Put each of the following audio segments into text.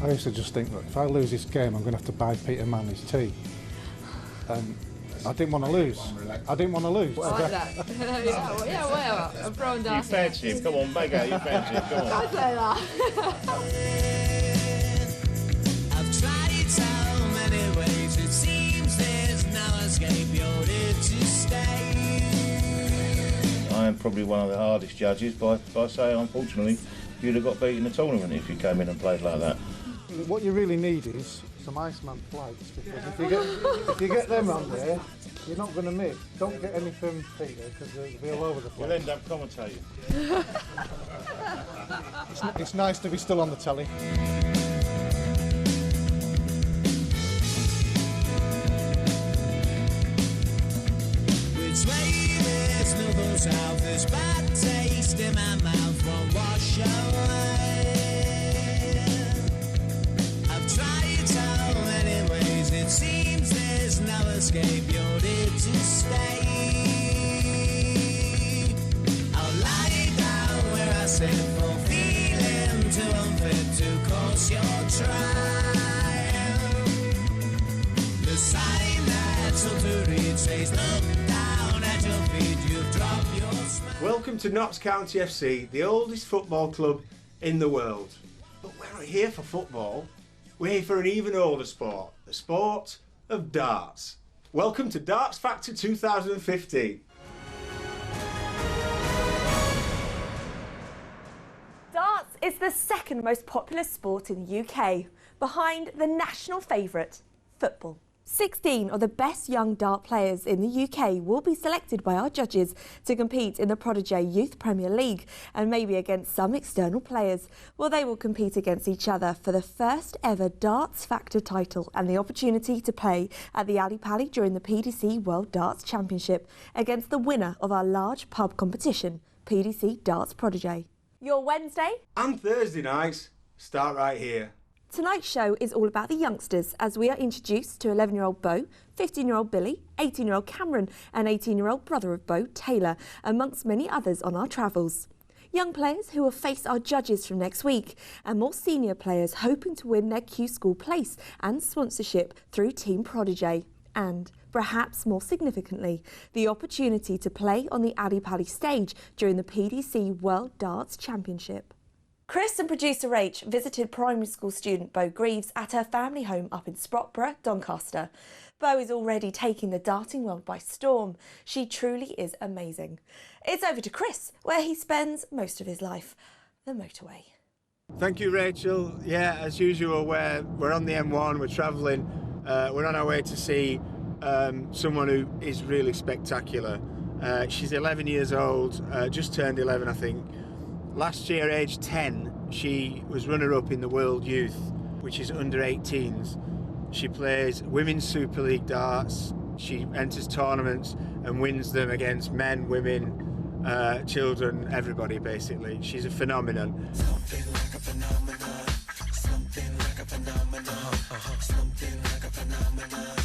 I used to just think, look, if I lose this game, I'm going to have to buy Peter Manley's tea. And I didn't want to lose. I didn't want to lose. I like that. yeah, whatever. I'm throwing down. You fancy him, come on, big out, you fancy him, come on. Don't say that. I've tried so many ways, it seems there's no escape, you're here to stay. I am probably one of the hardest judges by saying, unfortunately, you'd have got beat in the tournament if you came in and played like that. What you really need is some Iceman flags, because if you get them on there, you're not going to miss. Don't get any from Peter, because they'll be all over the place. You'll end up commentating. It's nice to be still on the telly. Which way there's no go south, this bad taste in my mouth won't wash away. I've tried so many ways, it seems there's no escape, you're here to stay. I'll lie down where I sit for feeling too unfit to cause your trial. The sign that's all to read says look down at your feet, you've dropped your smile. Welcome to Notts County FC, the oldest football club in the world. But we're not here for football, we're here for an even older sport, the sport of darts. Welcome to Darts Factor 2015. Darts is the second most popular sport in the UK, behind the national favourite, football. 16 of the best young dart players in the UK will be selected by our judges to compete in the Prodigy Youth Premier League and maybe against some external players. Well, they will compete against each other for the first ever Darts Factor title and the opportunity to play at the Ali Pali during the PDC World Darts Championship against the winner of our large pub competition, PDC Darts Prodigy. Your Wednesday And Thursday nights start right here. Tonight's show is all about the youngsters as we are introduced to 11-year-old Bo, 15-year-old Billy, 18-year-old Cameron and 18-year-old brother of Bo, Taylor, amongst many others on our travels. Young players who will face our judges from next week and more senior players hoping to win their Q School place and sponsorship through Team Prodigy. And, perhaps more significantly, the opportunity to play on the Ali Pali stage during the PDC World Darts Championship. Chris and producer Rach visited primary school student Bo Greaves at her family home up in Bar Doncaster. Bo is already taking the darting world by storm. She truly is amazing. It's over to Chris, where he spends most of his life, the motorway. Thank you, Rachel. Yeah, as usual, we're on the M1, we're travelling, we're on our way to see someone who is really spectacular. She's 11 years old, just turned 11, I think. Last year, age 10, she was runner-up in the World Youth, which is under 18s. She plays Women's Super League darts. She enters tournaments and wins them against men, women, children, everybody, basically. She's a phenomenon. Something like a phenomenon. Something like a phenomenon. Something like a phenomenon.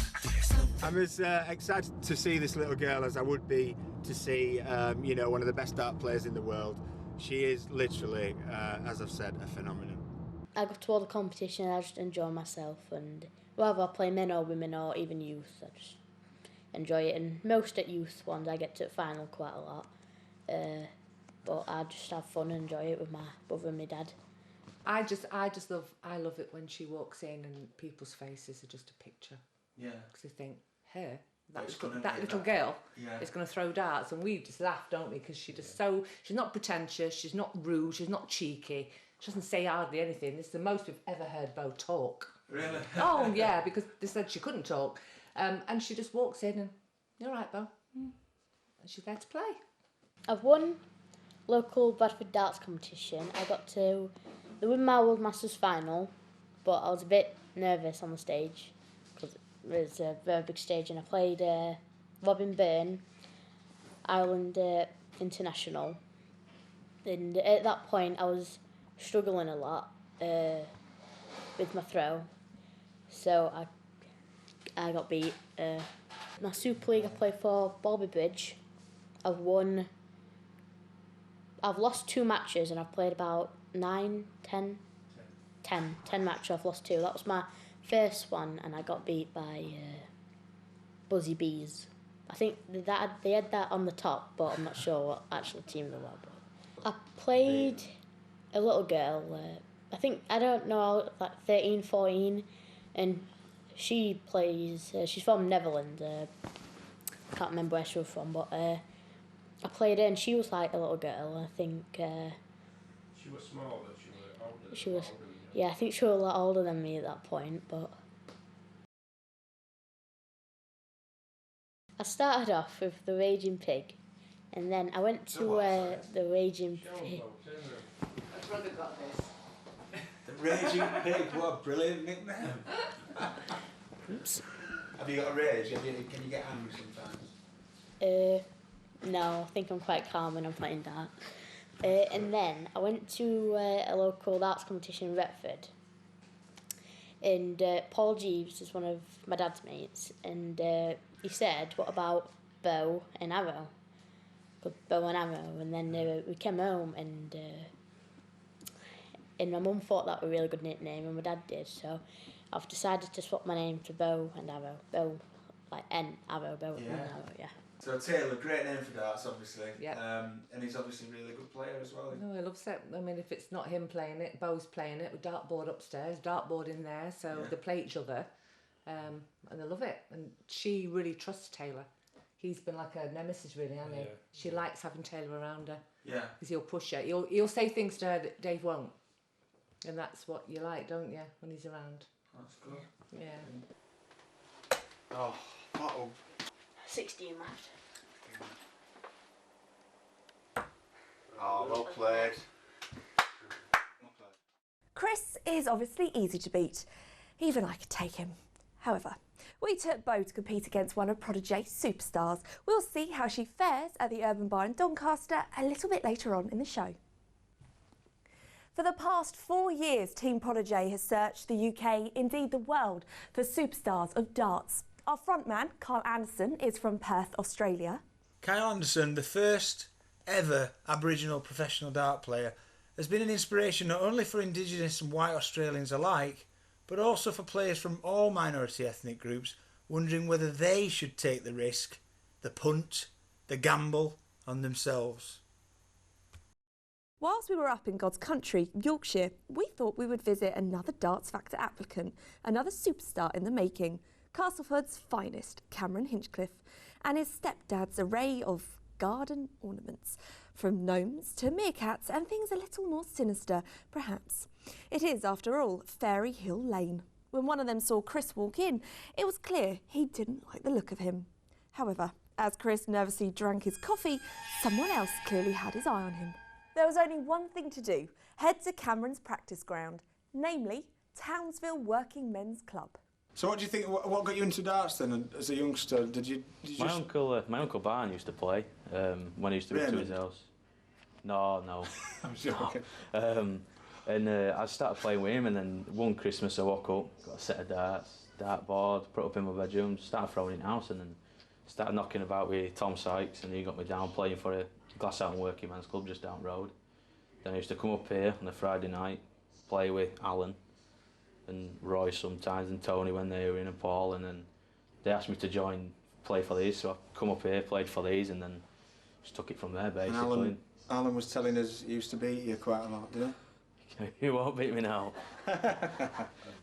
I'm as excited to see this little girl as I would be to see, one of the best dart players in the world. She is literally, as I've said, a phenomenon. I go to all the competition, I just enjoy myself, and whether I play men or women or even youth, I just enjoy it. And most at youth ones I get to the final quite a lot, but I just have fun and enjoy it with my brother and my dad. I love it when she walks in and people's faces are just a picture. Yeah. Because they think, her, that little girl is going to throw darts, and we just laugh, don't we? Because she's not pretentious, she's not rude, she's not cheeky, she doesn't say hardly anything. This is the most we've ever heard Bo talk. Really? Oh yeah, because they said she couldn't talk, and she just walks in and, "You all right, Bo?" And she's there to play. I've won local Bradford darts competition. I got to the Women World Masters final, but I was a bit nervous on the stage because it was a very big stage, and I played Robin Byrne, Ireland International, and at that point I was struggling a lot with my throw, so I got beat. My Super League I played for Bobby Bridge. I've lost 2 matches and I've played about 9, 10 10 matches. I've lost 2. That was my first one, and I got beat by Buzzy Bees. I think they had that on the top, but I'm not sure what actual team they were. But I played a little girl, I think, I don't know, like 13, 14, and she plays, she's from Netherlands. I can't remember where she was from, but I played her and she was like a little girl. I think she was smaller, she was older. She was, yeah, I think she was a lot older than me at that point, but I started off with the Raging Pig, and then I went to the Raging Pig. My brother got this. The Raging Pig, what a brilliant nickname. Oops. Have you got a rage? Can you get angry sometimes? No, I think I'm quite calm when I'm playing dart. And then I went to a local darts competition in Retford, and Paul Greaves is one of my dad's mates, and he said, "What about bow and arrow?" Bow and arrow, and then we came home, and my mum thought that was a really good nickname, and my dad did, so I've decided to swap my name to Bow and Arrow. Bow, like N, Arrow, Bow and Arrow, yeah. So Taylor, great name for darts, obviously. Yeah. And he's obviously a really good player as well. No, I love it. I mean, if it's not him playing it, Bo's playing it with dartboard upstairs, dartboard in there, so they play each other, and I love it. And she really trusts Taylor. He's been like a nemesis, really, hasn't he? Yeah. She likes having Taylor around her. Yeah. Because he'll push her. He'll say things to her that Dave won't. And that's what you like, don't you, when he's around? That's good. Yeah. Oh, bottle. 16 left. Oh, well played. Chris is obviously easy to beat. Even I could take him. However, we took Bo to compete against one of Prodigy's superstars. We'll see how she fares at the Urban Bar in Doncaster a little bit later on in the show. For the past 4 years, Team Prodigy has searched the UK, indeed the world, for superstars of darts. Our frontman, Carl Anderson, is from Perth, Australia. Kyle Anderson, the first ever Aboriginal professional dart player, has been an inspiration not only for Indigenous and white Australians alike, but also for players from all minority ethnic groups wondering whether they should take the risk, the punt, the gamble on themselves. Whilst we were up in God's country, Yorkshire, we thought we would visit another Darts Factor applicant, another superstar in the making, Castleford's finest, Cameron Hinchcliffe, and his stepdad's array of garden ornaments, from gnomes to meerkats and things a little more sinister, perhaps. It is, after all, Fairy Hill Lane. When one of them saw Chris walk in, it was clear he didn't like the look of him. However, as Chris nervously drank his coffee, someone else clearly had his eye on him. There was only one thing to do, head to Cameron's practice ground, namely Townsville Working Men's Club. So what do you think, what got you into darts then as a youngster? Did you my uncle Barn used to play when he used to go to his house. No. I'm joking. And I started playing with him, and then one Christmas I woke up, got a set of darts, dartboard, put up in my bedroom, started throwing it in the house, and then started knocking about with Tom Sykes, and he got me down playing for a Glasshouse Working Men's Club just down the road. Then I used to come up here on a Friday night, play with Alan and Roy sometimes, and Tony when they were in, and Paul, and then they asked me to play for these, so I come up here, played for these, and then just took it from there basically. And Alan was telling us he used to beat you quite a lot, didn't he? He won't beat me now.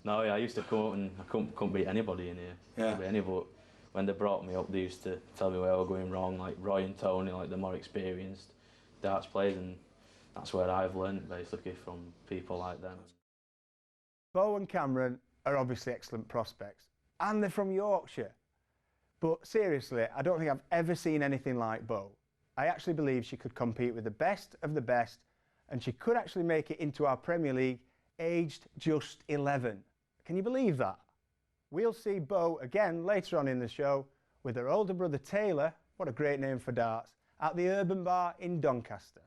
No, yeah, I used to come up and I couldn't beat anybody in here. Yeah. But when they brought me up, they used to tell me where I was going wrong, like Roy and Tony, like the more experienced darts players, and that's where I've learned basically from people like them. Bo and Cameron are obviously excellent prospects, and they're from Yorkshire. But seriously, I don't think I've ever seen anything like Bo. I actually believe she could compete with the best of the best, and she could actually make it into our Premier League, aged just 11. Can you believe that? We'll see Bo again later on in the show with her older brother Taylor, what a great name for darts, at the Urban Bar in Doncaster.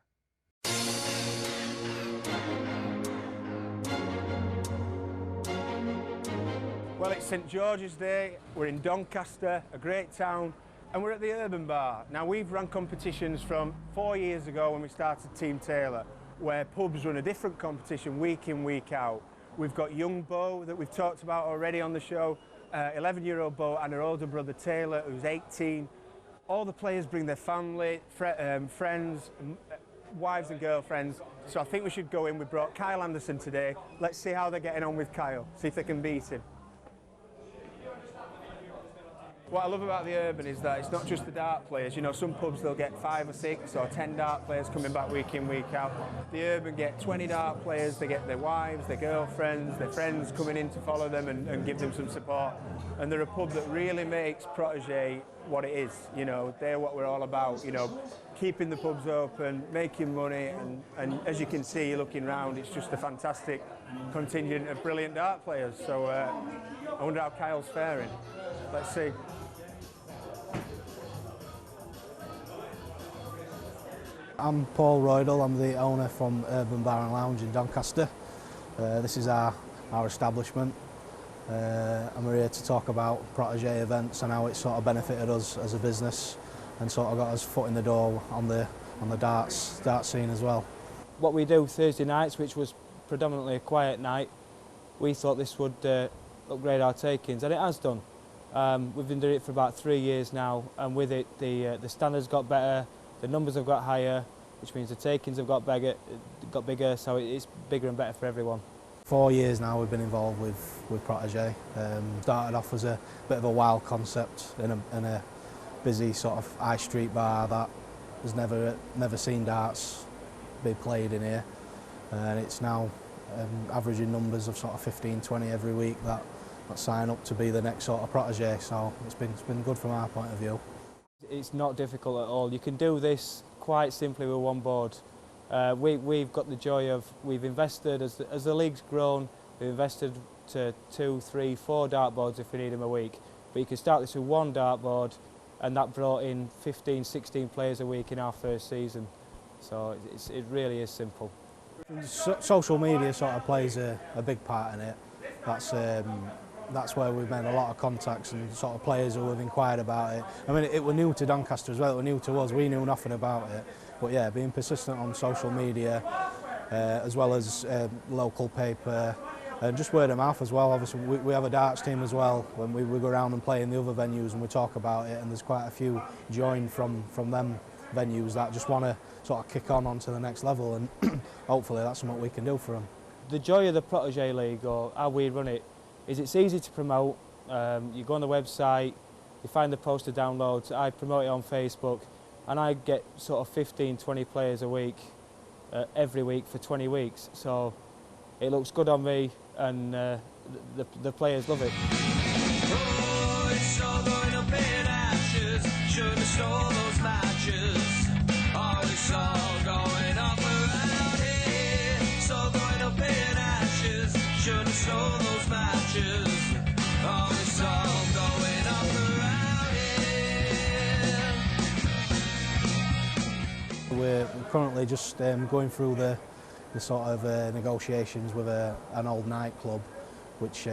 Well, it's St George's Day, we're in Doncaster, a great town, and we're at the Urban Bar. Now, we've run competitions from 4 years ago when we started Team Taylor, where pubs run a different competition week in, week out. We've got young Bo that we've talked about already on the show, 11-year-old Bo and her older brother Taylor, who's 18. All the players bring their family, friends, wives and girlfriends. So I think we should go in. We brought Kyle Anderson today. Let's see how they're getting on with Kyle, see if they can beat him. What I love about the Urban is that it's not just the dart players. You know, some pubs they'll get 5 or 6 or 10 dart players coming back week in, week out. The Urban get 20 dart players. They get their wives, their girlfriends, their friends coming in to follow them and give them some support. And they're a pub that really makes Prodigy what it is. You know, they're what we're all about. You know, keeping the pubs open, making money, and as you can see, looking round, it's just a fantastic contingent of brilliant dart players. So I wonder how Kyle's faring. Let's see. I'm Paul Roydell, I'm the owner from Urban Bar and Lounge in Doncaster. This is our establishment, and we're here to talk about Prodigy events and how it sort of benefited us as a business and sort of got us foot in the door on the dart scene as well. What we do Thursday nights, which was predominantly a quiet night, we thought this would upgrade our takings, and it has done. We've been doing it for about 3 years now, and with it the standards got better, the numbers have got higher, which means the takings have got bigger, so it's bigger and better for everyone. 4 years now we've been involved with Prodigy. Started off as a bit of a wild concept in a busy sort of high street bar that has never seen darts be played in here, and it's now averaging numbers of sort of 15, 20 every week that sign up to be the next sort of Prodigy, so it's been good from our point of view. It's not difficult at all. You can do this quite simply with one board. We've got the joy of, we've invested, as the league's grown, we've invested to 2, 3, 4 dartboards if we need them a week. But you can start this with one dartboard, and that brought in 15, 16 players a week in our first season. So it really is simple. Social media sort of plays a big part in it. That's where we've made a lot of contacts and sort of players who have inquired about it. I mean, it was new to Doncaster as well, it was new to us, we knew nothing about it. But yeah, being persistent on social media, as well as local paper, and just word of mouth as well. Obviously, we have a darts team as well. When we go around and play in the other venues and we talk about it, and there's quite a few joined from them venues that just want to sort of kick onto the next level, and hopefully that's something we can do for them. The joy of the Prodigy League, or how we run it, is it's easy to promote. You go on the website, you find the poster downloads, I promote it on Facebook, and I get sort of 15, 20 players a week, every week for 20 weeks. So it looks good on me, and the players love it. Oh, it's all going up in ashes. Shouldn't have stole those matches. Oh, it's all going up around here. It's all going up in ashes. Shouldn't have stole those matches. Oh, it's all going up around here. We're currently just going through the sort of negotiations with an old nightclub, which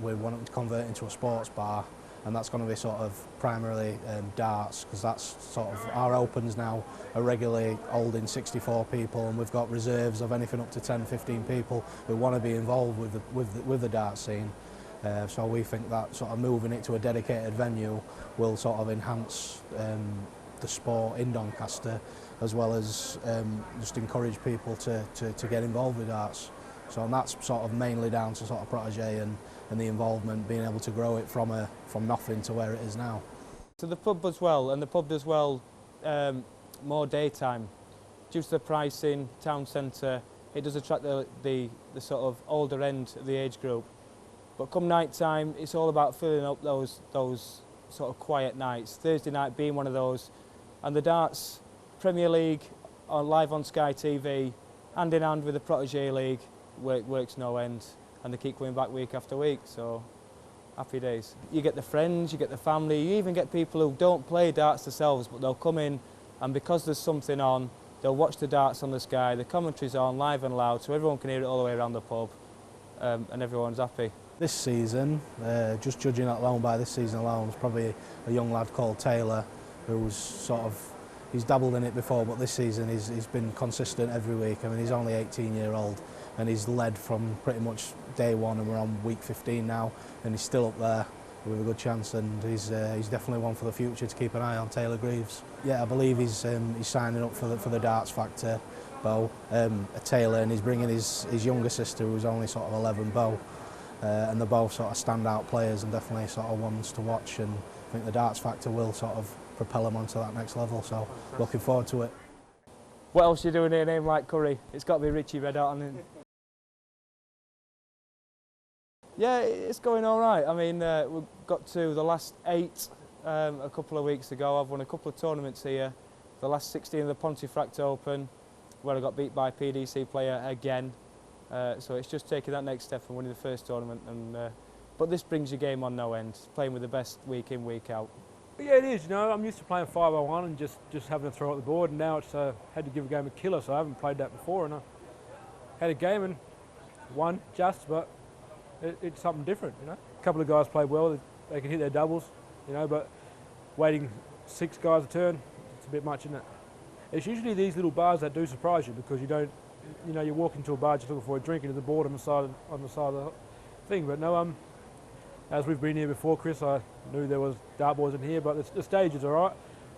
we want to convert into a sports bar, and that's going to be sort of primarily darts, because that's sort of our opens now are regularly holding 64 people, and we've got reserves of anything up to 10, 15 people who want to be involved with the dart scene. So we think that sort of moving it to a dedicated venue will sort of enhance the sport in Doncaster, as well as just encourage people to get involved with darts. So and that's sort of mainly down to sort of Prodigy and the involvement, being able to grow it from nothing to where it is now. So the pub as well, and the pub does well more daytime. Due to the pricing, town centre, it does attract the sort of older end of the age group. But come night time, it's all about filling up those sort of quiet nights. Thursday night being one of those, and the darts Premier League live on Sky TV, hand in hand with the Prodigy League, works no end, and they keep coming back week after week, so happy days. You get the friends, you get the family, you even get people who don't play darts themselves, but they'll come in, and because there's something on, they'll watch the darts on the Sky, the commentary's on, live and loud, so everyone can hear it all the way around the pub, and everyone's happy. This season, just judging that alone by this season alone, is probably a young lad called Taylor, who's sort of, he's dabbled in it before, but this season he's been consistent every week. I mean, he's only 18-year-old, and he's led from pretty much day one and we're on week 15 now, and he's still up there with a good chance, and he's definitely one for the future to keep an eye on, Taylor Greaves. Yeah, I believe he's signing up for the Darts Factor, Bo, Taylor, and he's bringing his younger sister, who's only sort of 11, Bo, and they're both sort of standout players and definitely sort of ones to watch, and I think the Darts Factor will sort of propel them onto that next level, so looking forward to it. What else are you doing here, a name like Curry? It's got to be Richie Red Hot on it. Yeah, it's going all right. I mean, we've got to the last 8 a couple of weeks ago. I've won a couple of tournaments here. The last 16 of the Pontefract Open, where I got beat by a PDC player again. So it's just taking that next step and winning the first tournament. But this brings your game on no end, playing with the best week in, week out. Yeah, it is. You know, I'm used to playing 5-on-1 and just having to throw at the board, and now it's had to give a game a killer, so I haven't played that before. And I had a game and won just, but it's something different, you know. A couple of guys played well, they can hit their doubles, you know, but waiting 6 guys a turn, it's a bit much, isn't it? It's usually these little bars that do surprise you, because you don't, you know, you walk into a bar just looking for a drink and there's a board on the side of the thing. But no, as we've been here before, Chris, I knew there was dartboards in here, but the stage is all right.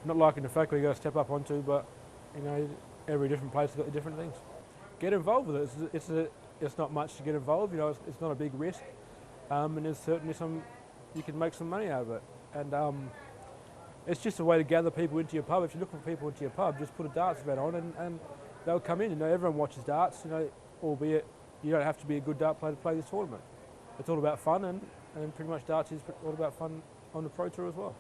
Not liking the fact where you got to step up onto, but you know, every different place has got the different things. Get involved with it. It's not much to get involved, you know, it's not a big risk, and there's certainly you can make some money out of it. And it's just a way to gather people into your pub. If you're looking for people into your pub, just put a darts event on and they'll come in. You know, everyone watches darts, you know, albeit you don't have to be a good dart player to play this tournament. It's all about fun, and pretty much darts is all about fun on the Pro Tour as well.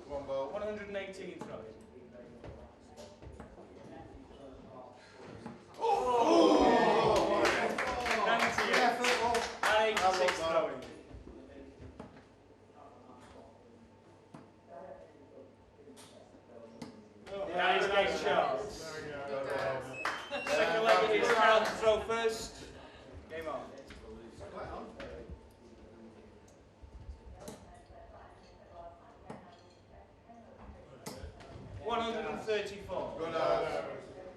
Come on, Bo. 118 throws. Oh! 98. 86 throwing. Nice game shot. Second leg it is Carl to throw first. Game on. 134. Good.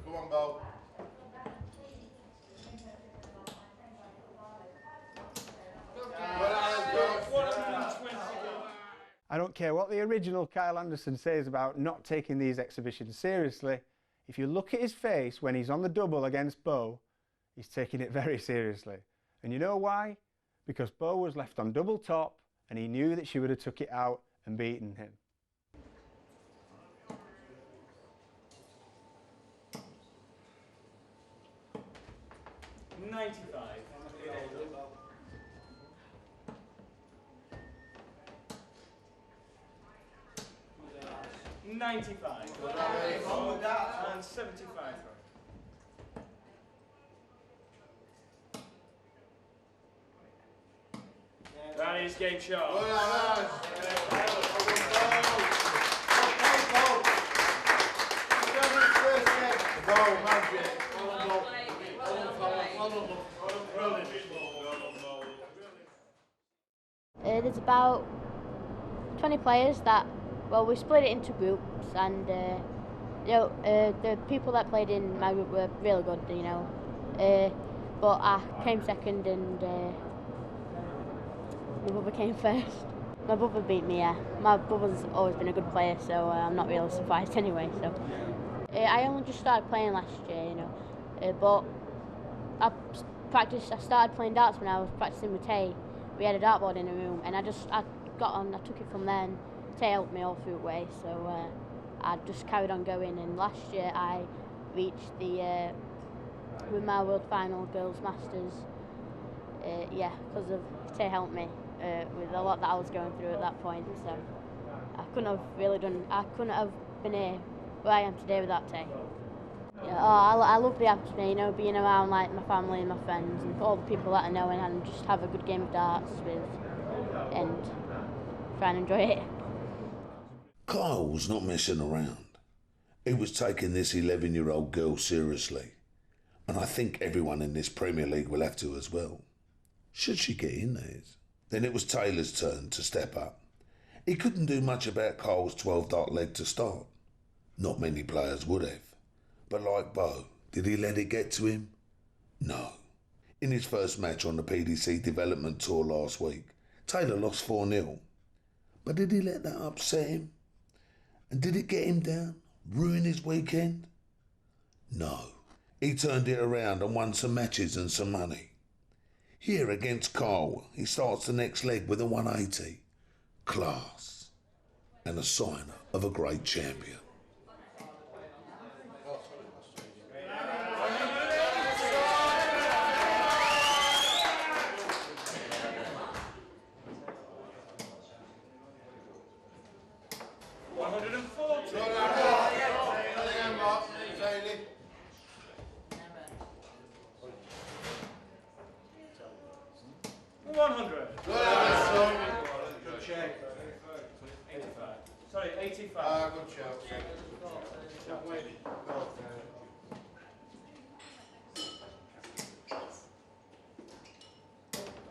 Come on, Bo. I don't care what the original Kyle Anderson says about not taking these exhibitions seriously. If you look at his face when he's on the double against Bo, he's taking it very seriously. And you know why? Because Bo was left on double top and he knew that she would have took it out and beaten him. $95. And 75. That is game shot. There's about 20 players that, well, we split it into groups, and you know, the people that played in my group were really good, you know, but I came second and my brother came first. My brother beat me, yeah. My brother's always been a good player, so I'm not really surprised anyway. So I only just started playing last year, you know, but I started playing darts when I was practicing with Tay. We had a dartboard in the room, and I got on, I took it from there, and Tay helped me all through the way, so I just carried on going, and last year I reached the Women's World Final Girls Masters. Yeah, because of Tay helped me with a lot that I was going through at that point. So I couldn't have been here where I am today without Tay. Yeah, I love the atmosphere, you know, being around like my family and my friends and all the people that I know, and just have a good game of darts with and try and enjoy it. Kyle was not messing around. He was taking this 11-year-old girl seriously, and I think everyone in this Premier League will have to as well. Should she get in there? Then it was Taylor's turn to step up. He couldn't do much about Kyle's 12-dart leg to start. Not many players would have. But like Bo, did he let it get to him? No. In his first match on the PDC development tour last week, Taylor lost 4-0. But did he let that upset him? And did it get him down? Ruin his weekend? No. He turned it around and won some matches and some money. Here against Kyle, he starts the next leg with a 180. Class. And a sign of a great champion. Sorry, 85. Good shout.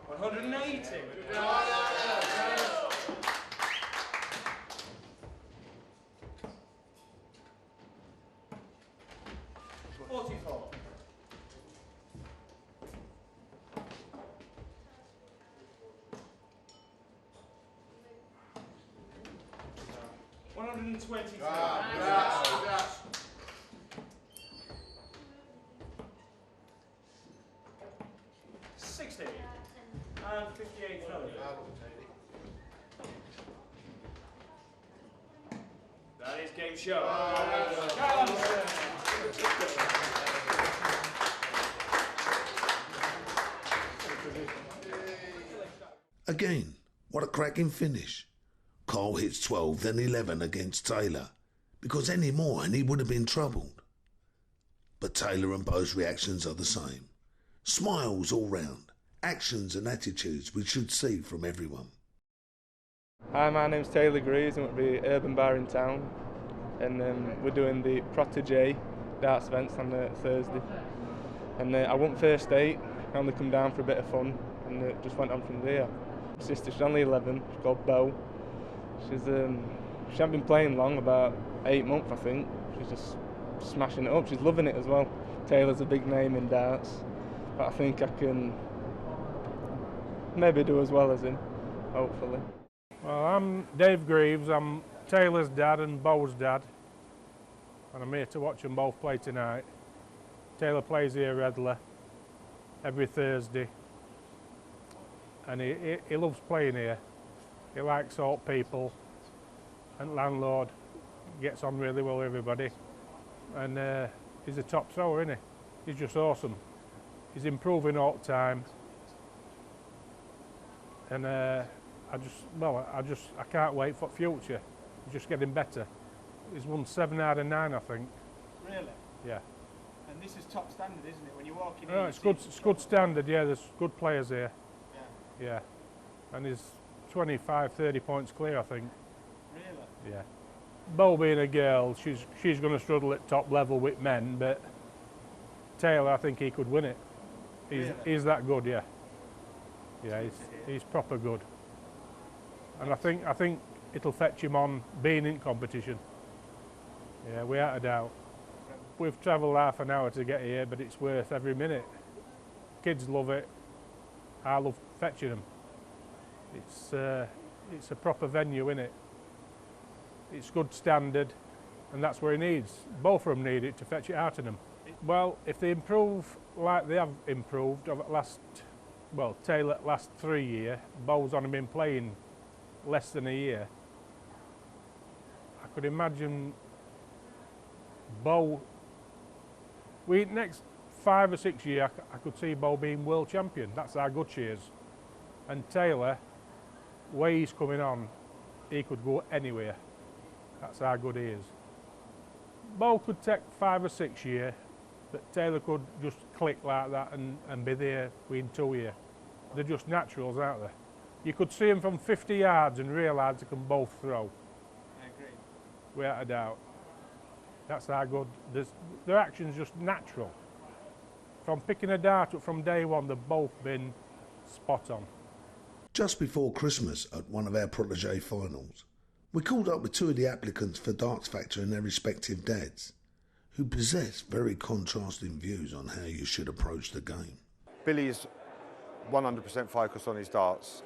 180. 44. 123. 60. And 58 throwing. That is game show. Again, what a cracking finish. Kyle hits 12, then 11 against Taylor, because any more and he would have been troubled. But Taylor and Bo's reactions are the same. Smiles all round, actions and attitudes we should see from everyone. Hi, my name's Taylor Greaves and we're at the Urban Bar in town, and we're doing the Prodigy darts events on Thursday. And I won first 8, I only come down for a bit of fun, and it just went on from there. My sister, she's only 11, she's called Bo. She hasn't been playing long, about 8 months I think. She's just smashing it up, she's loving it as well. Taylor's a big name in darts, but I think I can maybe do as well as him, hopefully. Well, I'm Dave Greaves, I'm Taylor's dad and Bo's dad, and I'm here to watch them both play tonight. Taylor plays here regularly, every Thursday, and he loves playing here. He likes all people, and landlord gets on really well with everybody, and he's a top thrower, isn't he? He's just awesome. He's improving all the time, and I can't wait for the future. He's just getting better. He's won 7 out of 9, I think. Really? Yeah. And this is top standard, isn't it? When you're walking in. Oh, it's good standard. Yeah, there's good players here. Yeah. Yeah, and he's 25, 30 points clear, I think. Really? Yeah. Bo being a girl, she's going to struggle at top level with men, but Taylor, I think he could win it. He's that good, yeah. Yeah, he's proper good. And I think it'll fetch him on being in competition. Yeah, without a doubt. We've travelled half an hour to get here, but it's worth every minute. Kids love it. I love fetching them. It's a proper venue, innit? It's good standard, and that's where he needs. Both of them need it to fetch it out of them. Well, if they improve like they have improved over Taylor last 3 years, Bo's only been playing less than a year. I could imagine Bo Next 5 or 6 years, I could see Bo being world champion. That's how good she is. And Taylor, way he's coming on, he could go anywhere. That's how good he is. Bo could take 5 or 6 years, but Taylor could just click like that and be there within 2 years. They're just naturals, aren't they? You could see them from 50 yards and realise they can both throw. I agree. Without a doubt. That's how good. Their action's just natural. From picking a dart up from day one, they've both been spot on. Just before Christmas, at one of our Prodigy finals, we called up with 2 of the applicants for Darts Factor and their respective dads, who possess very contrasting views on how you should approach the game. Billy's 100% focused on his darts.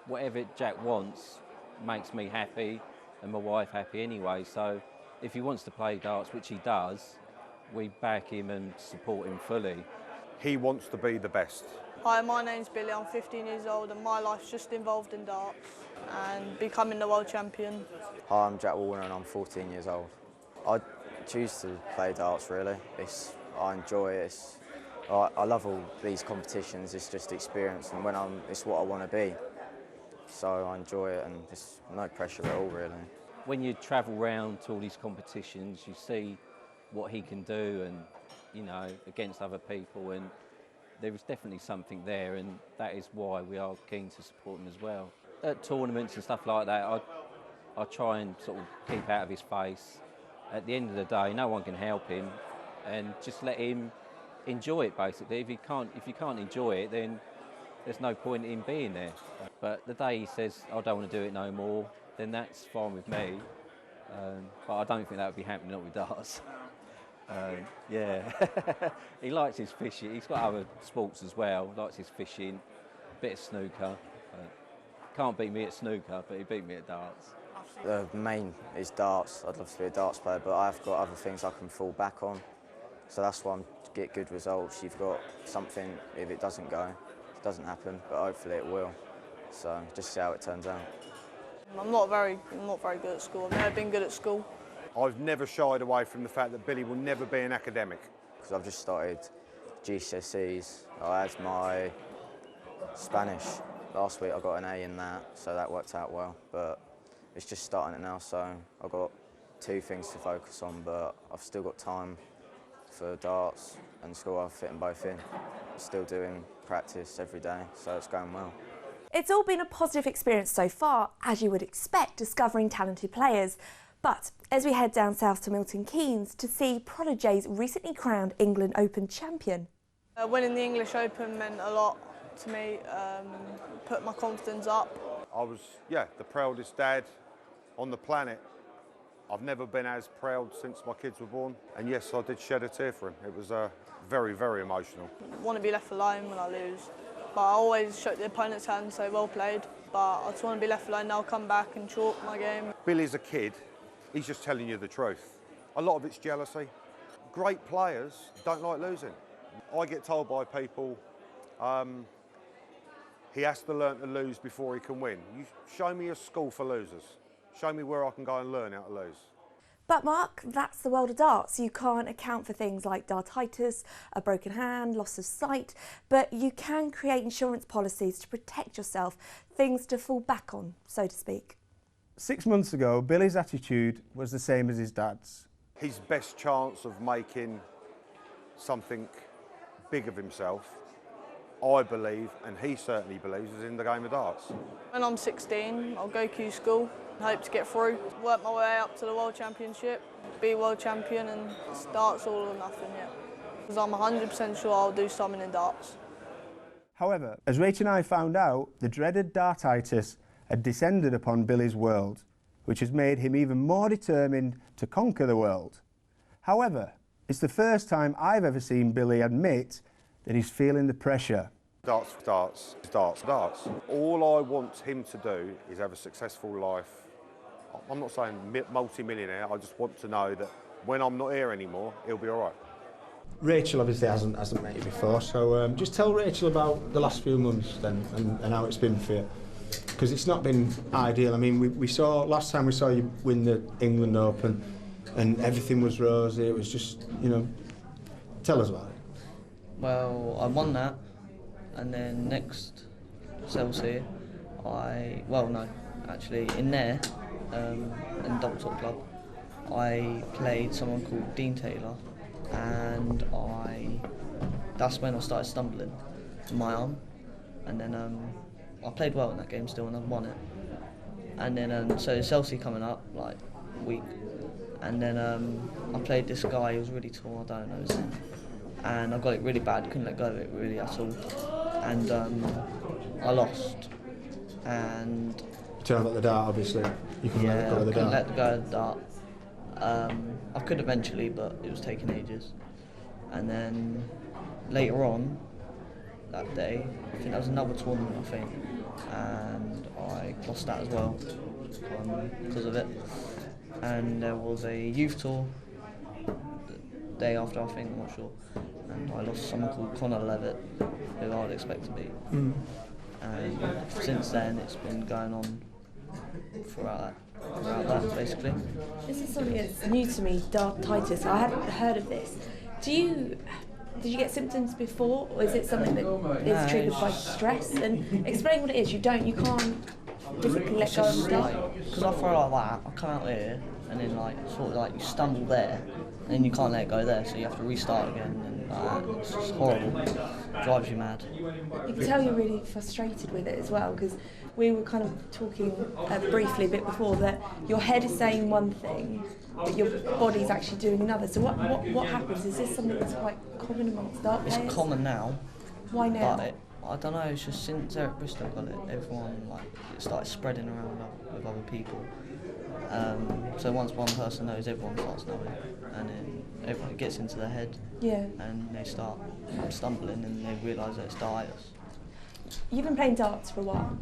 Whatever Jack wants makes me happy and my wife happy anyway, so if he wants to play darts, which he does, we back him and support him fully. He wants to be the best. Hi, my name's Billy, I'm 15 years old and my life's just involved in darts and becoming the world champion. Hi, I'm Jack Warner and I'm 14 years old. I choose to play darts really. I enjoy it. I love all these competitions, it's just experience and it's what I want to be. So I enjoy it and there's no pressure at all really. When you travel around to all these competitions, you see what he can do and, you know, against other people, and there is definitely something there, and that is why we are keen to support him as well. At tournaments and stuff like that, I try and sort of keep out of his face. At the end of the day, no one can help him, and just let him enjoy it basically. If you can't enjoy it, then there's no point in being there. But the day he says, I don't want to do it no more, then that's fine with me. But I don't think that would be happening not with darts. Yeah, he likes his fishing. He's got other sports as well. Likes his fishing, bit of snooker. Can't beat me at snooker, but he beat me at darts. The main is darts. I'd love to be a darts player, but I've got other things I can fall back on. So that's why to get good results, you've got something. If it doesn't go, it doesn't happen, but hopefully it will. So just see how it turns out. I'm not very good at school. I've never been good at school. I've never shied away from the fact that Billy will never be an academic. Because I've just started GCSEs. I had my Spanish. Last week I got an A in that, so that worked out well. But it's just starting it now, so I've got 2 things to focus on, but I've still got time for darts and school. I'll fit them both in. Still doing practice every day, so it's going well. It's all been a positive experience so far, as you would expect, discovering talented players. But as we head down south to Milton Keynes to see Prodigy's recently crowned England Open champion. Winning the English Open meant a lot to me, put my confidence up. I was, the proudest dad on the planet. I've never been as proud since my kids were born. And yes, I did shed a tear for him. It was very, very emotional. I want to be left alone when I lose. But I always shake the opponent's hand and say, well played. But I just want to be left alone now, come back and chalk my game. Billy's a kid. He's just telling you the truth. A lot of it's jealousy. Great players don't like losing. I get told by people, he has to learn to lose before he can win. You show me a school for losers. Show me where I can go and learn how to lose. But Mark, that's the world of darts. You can't account for things like dartitis, a broken hand, loss of sight, but you can create insurance policies to protect yourself, things to fall back on, so to speak. 6 months ago, Billy's attitude was the same as his dad's. His best chance of making something big of himself, I believe, and he certainly believes, is in the game of darts. When I'm 16, I'll go Q school, hope to get through, work my way up to the World Championship, be world champion, and it's darts all or nothing yet. Because I'm 100% sure I'll do something in darts. However, as Rach and I found out, the dreaded Dartitis had descended upon Billy's world, which has made him even more determined to conquer the world. However, it's the first time I've ever seen Billy admit that he's feeling the pressure. Darts, darts, darts, darts. All I want him to do is have a successful life. I'm not saying multi-millionaire, I just want to know that when I'm not here anymore, he'll be all right. Rachel obviously hasn't met you before, so just tell Rachel about the last few months then and how it's been for you. Because it's not been ideal. I mean, we saw, last time we saw you win the England Open and everything was rosy. It was just, you know, Tell us about it. Well, I won that, and then next Chelsea, in there, in Double Top Club, I played someone called Dean Taylor, and that's when I started stumbling in my arm, and then I played well in that game still, and I won it. And then so Chelsea coming up like week, and then I played this guy who was really tall, I don't know his name, and I got it really bad, couldn't let go of it really at all, and I lost. And You turned about the dart, obviously. You couldn't let go of the couldn't dart. let go of the dart. I could eventually, but it was taking ages. And then later on that day, I think there was another tournament, and I lost that as well because of it. And there was a youth tour the day after, I think, I'm not sure. And I lost someone called Connor Levitt, who I would expect to beat. Mm. And since then, it's been going on throughout that, basically. This is something that's new to me, Dartitis. I hadn't heard of this. Did you get symptoms before, or is it something that is triggered by stress? And explain what it is. You can't physically let go of the dart. Because I throw like that, I come out here, and then you stumble there, and then you can't let go there, so you have to restart again, and it's just horrible. It drives you mad. You can tell you're really frustrated with it as well, because we were kind of talking briefly a bit before that your head is saying one thing, but your body's actually doing another. So what happens? Is this something that's quite common amongst dart players? It's common now. Why now? But I don't know, it's just since Eric Bristol got it, everyone it started spreading around with other people. So once one person knows, everyone starts knowing, and then everyone gets into their head. Yeah. And they start stumbling, and they realise that it's dartitis. You've been playing darts for a while.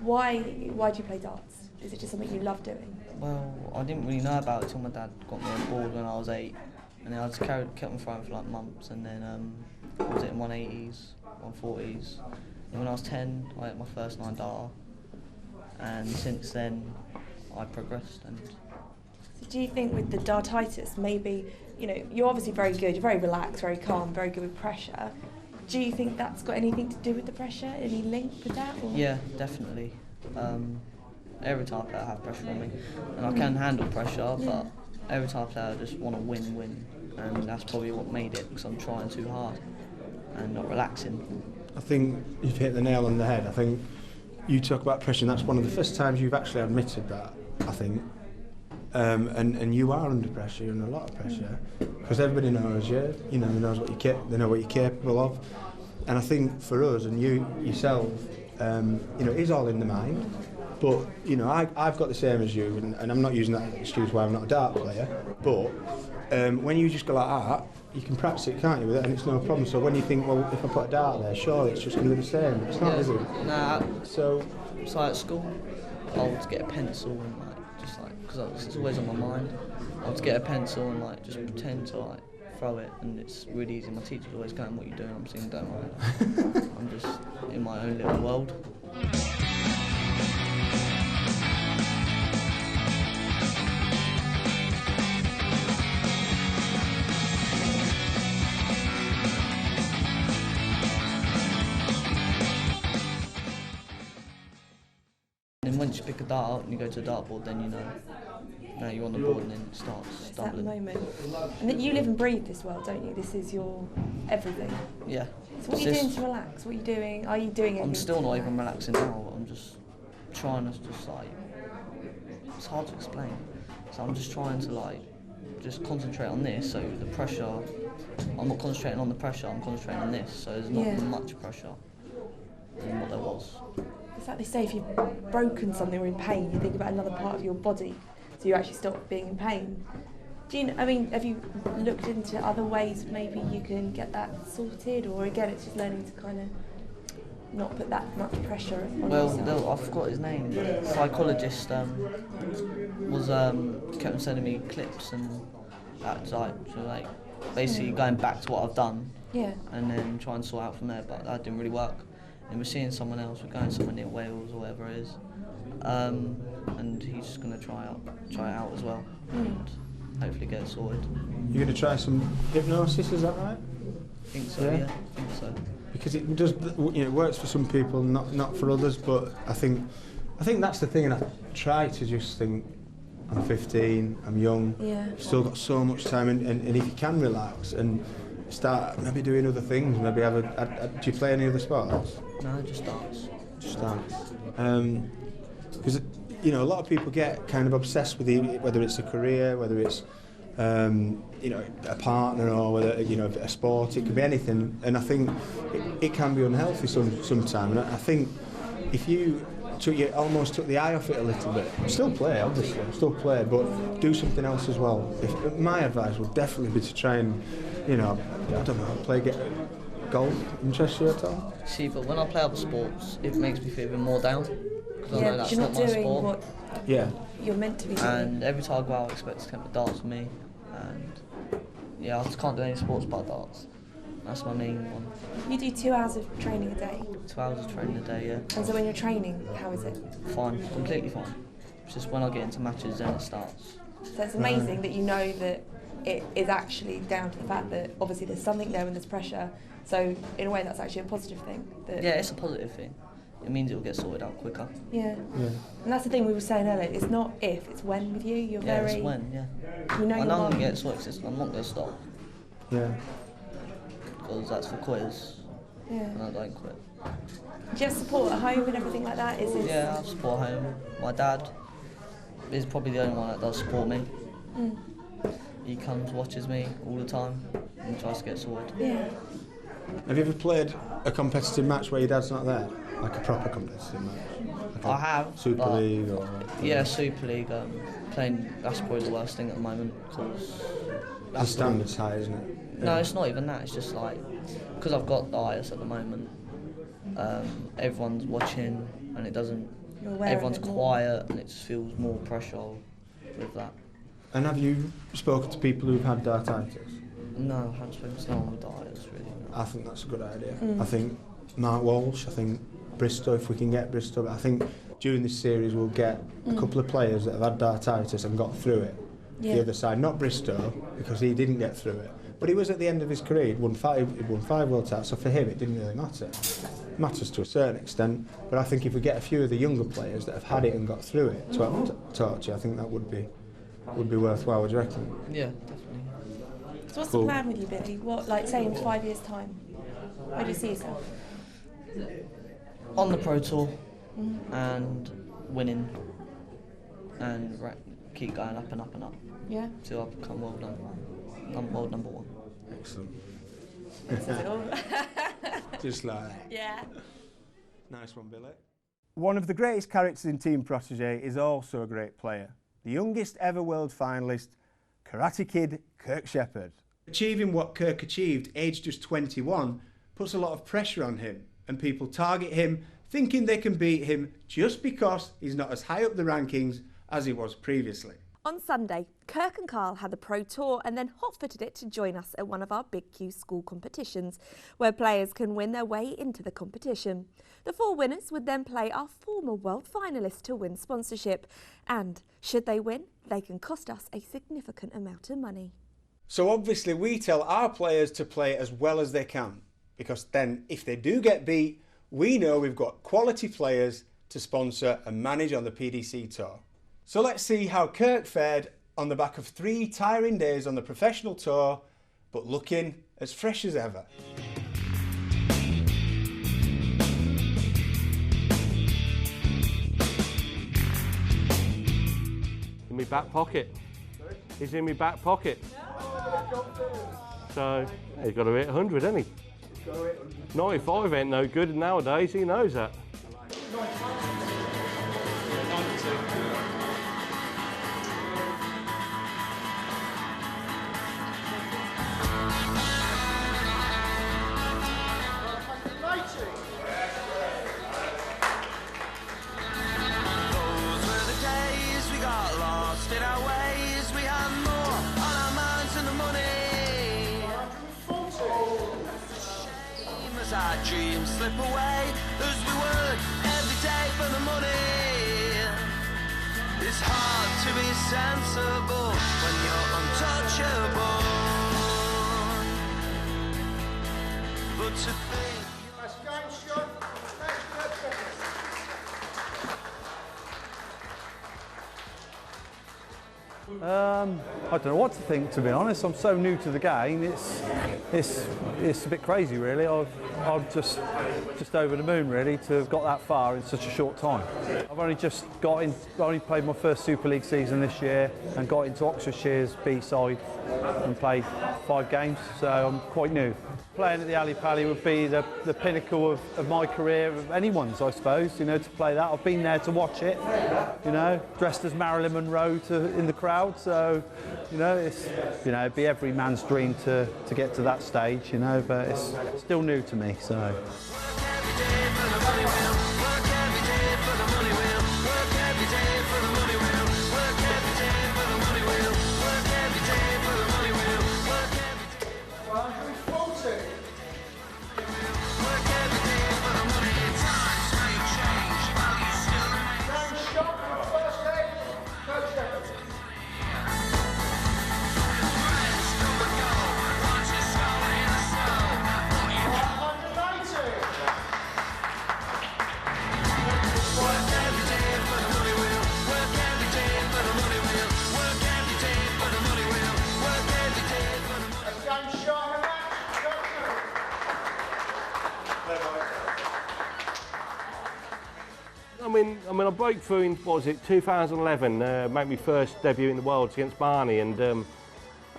Why do you play darts? Is it just something you love doing? Well, I didn't really know about it till my dad got me on board when I was 8, and then I just kept on throwing for like months, and then I was hitting 180s, 140s. And when I was 10, I hit my first 9 darter, and since then I progressed. And So do you think with the dartitis, maybe, you're obviously very good, you're very relaxed, very calm, very good with pressure. Do you think that's got anything to do with the pressure? Any link with that? Or? Yeah, definitely. Every time I have pressure on me, and I can handle pressure, but every time I play, I just want to win, and that's probably what made it, because I'm trying too hard and not relaxing. I think you've hit the nail on the head. I think you talk about pressure, and that's one of the first times you've actually admitted that, I think. And you are under pressure, you're under a lot of pressure, because everybody knows you, knows what they know what you're capable of. And I think for us, and you yourself, it is all in the mind. But, I've got the same as you, and I'm not using that as an excuse why I'm not a dart player, but when you just go like that, you can practice it, can't you, with it, and it's no problem. So when you think, well, if I put a dart there, surely it's just going to be the same. It's not, is it? Nah, so at school, I would get a pencil and because it's always on my mind, I would get a pencil and just pretend to throw it, and it's really easy. My teacher's always going, "What are you doing?" I'm saying, "Don't worry." I'm just in my own little world. And once you pick a dart up and you go to a dartboard, then now you're on the board, and then it starts stumbling. That moment. And that you live and breathe this world, don't you? This is your everything. Yeah. So what are you doing to relax? What are you doing? Are you doing anything? I'm still not even relaxing now. I'm just trying to it's hard to explain. So I'm just trying to just concentrate on this. So the pressure, I'm not concentrating on the pressure. I'm concentrating on this. So there's not much pressure than what there was. It's like they say, if you've broken something or in pain, you think about another part of your body, so you actually stop being in pain. Have you looked into other ways maybe you can get that sorted, or again, it's just learning to kind of not put that much pressure on yourself? I forgot his name. The psychologist was kept on sending me clips and that basically going back to what I've done, and then try and sort out from there. But that didn't really work. And we're seeing someone else. We're going somewhere near Wales or wherever it is, and he's just going to try it out as well. And hopefully get it sorted. You're going to try some hypnosis, is that right? I think so, yeah. I think so. Because it does, it works for some people, not for others. But I think that's the thing, and I try to just think, I'm 15, I'm young, still got so much time, and if you can relax and start maybe doing other things, maybe have do you play any other sports? No, just darts. Just darts. Because a lot of people get kind of obsessed with whether it's a career, whether it's a partner, or whether a sport. It could be anything, and I think it can be unhealthy sometimes. And I think if you almost took the eye off it a little bit, still play, obviously, but do something else as well. My advice would definitely be to try and, I don't know, get golf. Interest you at all? See, but when I play other sports, it makes me feel even more down. Because I know that's you're not not my doing sport. what you're meant to be doing. And every time I go out, I expect to come to darts for me. And I just can't do any sports but darts. That's my main one. You do 2 hours of training a day? 2 hours of training a day, yeah. And so when you're training, how is it? Fine, completely fine. It's just when I get into matches, then it starts. So it's amazing that you know that it is actually down to the fact that obviously there's something there and there's pressure. So in a way, that's actually a positive thing. Yeah, it's a positive thing. It means it will get sorted out quicker. Yeah. And that's the thing we were saying earlier. It's not if, it's when with you. You're very. It's when. You know I your know I'm mum. going to get sorted because I'm not going to stop. Yeah. Because that's for quitters. Yeah. And I don't quit. Do you have support at home and everything like that? Is it? Yeah, I have support at home. My dad is probably the only one that does support me. Mm. He comes, watches me all the time, and tries to get sorted. Yeah. Have you ever played a competitive match where your dad's not there? Like a proper competitive match? I have. Super League or... Yeah, Super League. Playing, that's probably the worst thing at the moment, because... The standard's high, isn't it? No, it's not even that. It's just like, because I've got Dartitis at the moment, everyone's watching and it doesn't... Everyone's quiet and it just feels more pressure with that. And have you spoken to people who've had Dartitis? No, I haven't spoken to no one with Dartitis, really. No. I think that's a good idea. Mm. I think Mark Walsh, I think Bristow, if we can get Bristow. But I think during this series we'll get a couple of players that have had Dartitis and got through it. The other side, not Bristow, because he didn't get through it. But he was at the end of his career, he'd won five World Titles, so for him it didn't really matter. It matters to a certain extent, but I think if we get a few of the younger players that have had it and got through it to have torture, I think that would be worthwhile, would you reckon? Yeah, definitely. So what's the plan with you, Billy? What, like, say in 5 years' time? Where do you see yourself? On the Pro Tour and winning and keep going up and up and up. Yeah. Till I become world number one. Excellent. Says it all. Just like that. Yeah. Nice one, Billy. One of the greatest characters in Team Prodigy is also a great player. The youngest ever world finalist, Karate Kid Kirk Shepherd. Achieving what Kirk achieved, aged just 21, puts a lot of pressure on him, and people target him, thinking they can beat him just because he's not as high up the rankings as he was previously. On Sunday, Kirk and Carl had the Pro Tour and then hot-footed it to join us at one of our Big Q school competitions, where players can win their way into the competition. The 4 winners would then play our former world finalists to win sponsorship, and should they win, they can cost us a significant amount of money. So obviously we tell our players to play as well as they can, because then if they do get beat, we know we've got quality players to sponsor and manage on the PDC Tour. So let's see how Kirk fared on the back of 3 tiring days on the professional tour, but looking as fresh as ever. In my back pocket. He's in my back pocket. So he's got to hit 100, hasn't he? 95 ain't no good nowadays, he knows that. Our dreams slip away as we work every day for the money. It's hard to to be sensible when you're untouchable. But to think. That's game shot. I don't know what to think, to be honest. I'm so new to the game. It's a bit crazy, really. I'm just over the moon, really, to have got that far in such a short time. I've only just got in. I only played my first Super League season this year and got into Oxfordshire's B-side and played 5 games. So I'm quite new. Playing at the Ali Pali would be the pinnacle of my career, of anyone's, I suppose. You know, to play that. I've been there to watch it. You know, dressed as Marilyn Monroe in the crowd. So, you know, it'd be every man's dream to get to that stage. You know, but it's still new to me. So. I mean, I broke through in, 2011, made my first debut in the Worlds against Barney, and I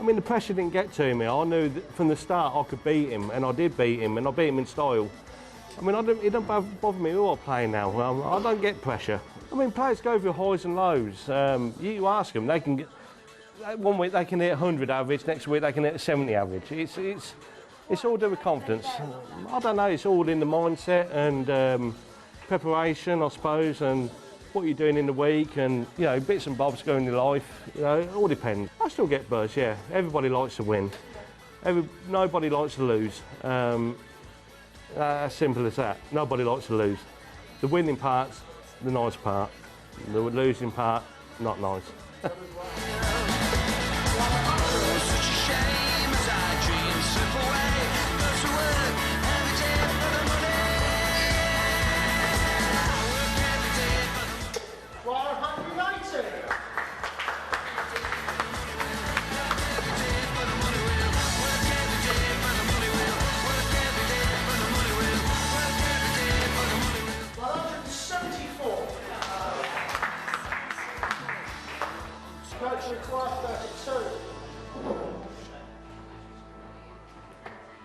mean, the pressure didn't get to me. I knew that from the start I could beat him, and I did beat him, and I beat him in style. I mean, it don't bother me who I play now. I don't get pressure. I mean, players go through highs and lows. You ask them, they can get, one week they can hit 100 average, next week they can hit 70 average. It's all due with confidence. I don't know, it's all in the mindset and preparation, I suppose, and what you're doing in the week, and you know, bits and bobs going in your life. You know, it all depends. I still get buzz, yeah. Everybody likes to win. Nobody likes to lose. As simple as that. Nobody likes to lose. The winning part's the nice part. The losing part, not nice.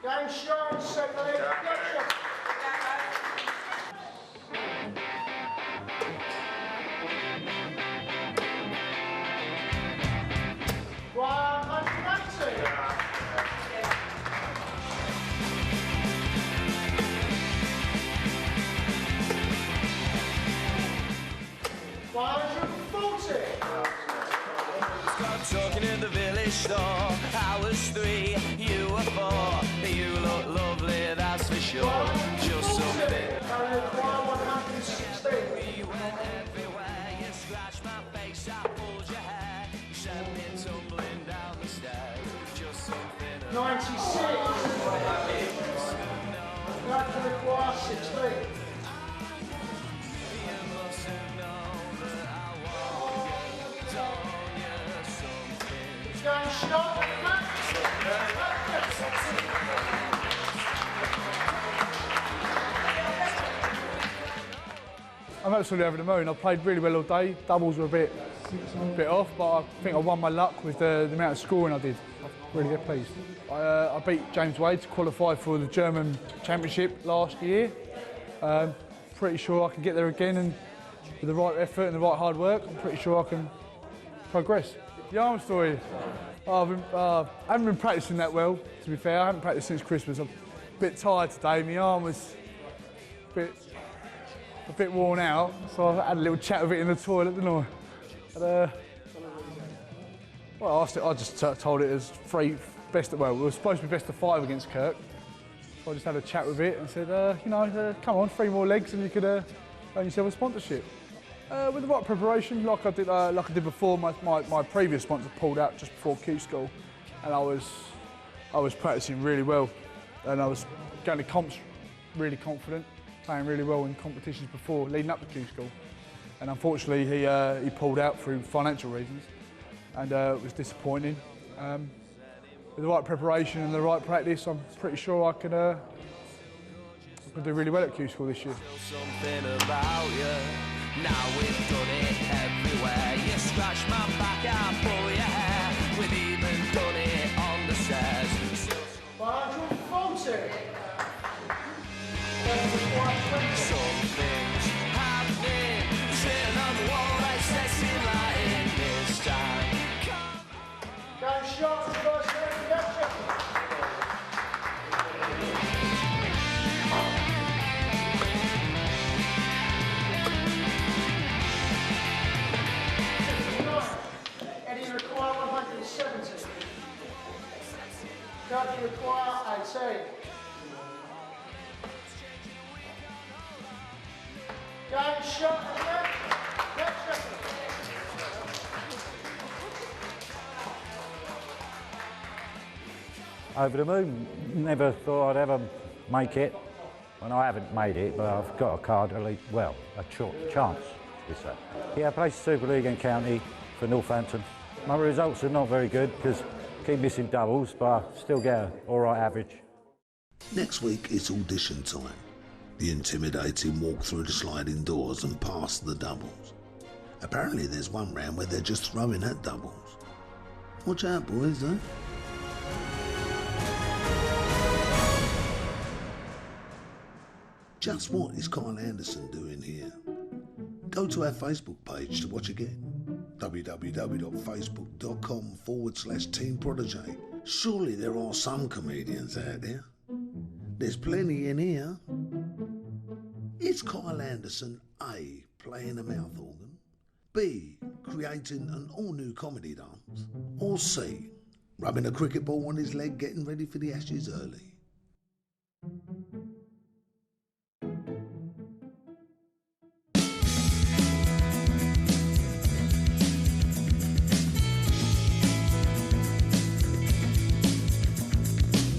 Game shot, second leg, gotcha. Talking in the village store, I was 3, you were 4. You look lovely, that's for sure. Just something. You went everywhere, you scratched my face, I pulled your hair. You sent me tumbling down the stairs. Just something. 96. Back to the choir, 16. Going shot. I'm absolutely over the moon. I played really well all day. Doubles were a bit off, but I think I won my luck with the amount of scoring I did. I'm really get pleased. I beat James Wade to qualify for the German Championship last year. Pretty sure I can get there again, and with the right effort and the right hard work, I'm pretty sure I can progress. The arm story. I haven't been practising that well, to be fair. I haven't practised since Christmas. I'm a bit tired today. My arm was a bit worn out, so I had a little chat with it in the toilet, didn't I? But, well, I just told it as we were supposed to be best of 5 against Kirk. So I just had a chat with it and said, you know, come on, 3 more legs and you could earn yourself a sponsorship. With the right preparation, like I did before, my previous sponsor pulled out just before Q School, and I was practicing really well, and I was going to comps really confident, playing really well in competitions before, leading up to Q School, and unfortunately he pulled out through financial reasons, and it was disappointing. With the right preparation and the right practice, I'm pretty sure I can do really well at Q School this year. Now we've done it everywhere. You scratch my back, I pull your hair. We've even done it on the stairs. 140. Some things have been written on the wall. They say in Latin this time. Go shot, first gotcha. Eddie require 170. Kirk require 18. Game shot again. Gotcha. Over the moon. Never thought I'd ever make it. Well, I haven't made it, but I've got a card, well, a chance, is that. Yeah, I played Super League and County for Northampton. My results are not very good because I keep missing doubles, but I still get an all right average. Next week it's audition time. The intimidating walk through the sliding doors and past the doubles. Apparently there's one round where they're just throwing at doubles. Watch out, boys, eh? Just what is Kyle Anderson doing here? Go to our Facebook page to watch again. www.facebook.com/Team Prodigy. Surely there are some comedians out there. There's plenty in here. Is Kyle Anderson A, playing a mouth organ, B, creating an all-new comedy dance, or C, rubbing a cricket ball on his leg getting ready for the Ashes early?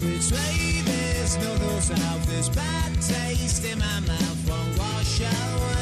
Betray this, noodles out this bad taste in my mouth won't wash away.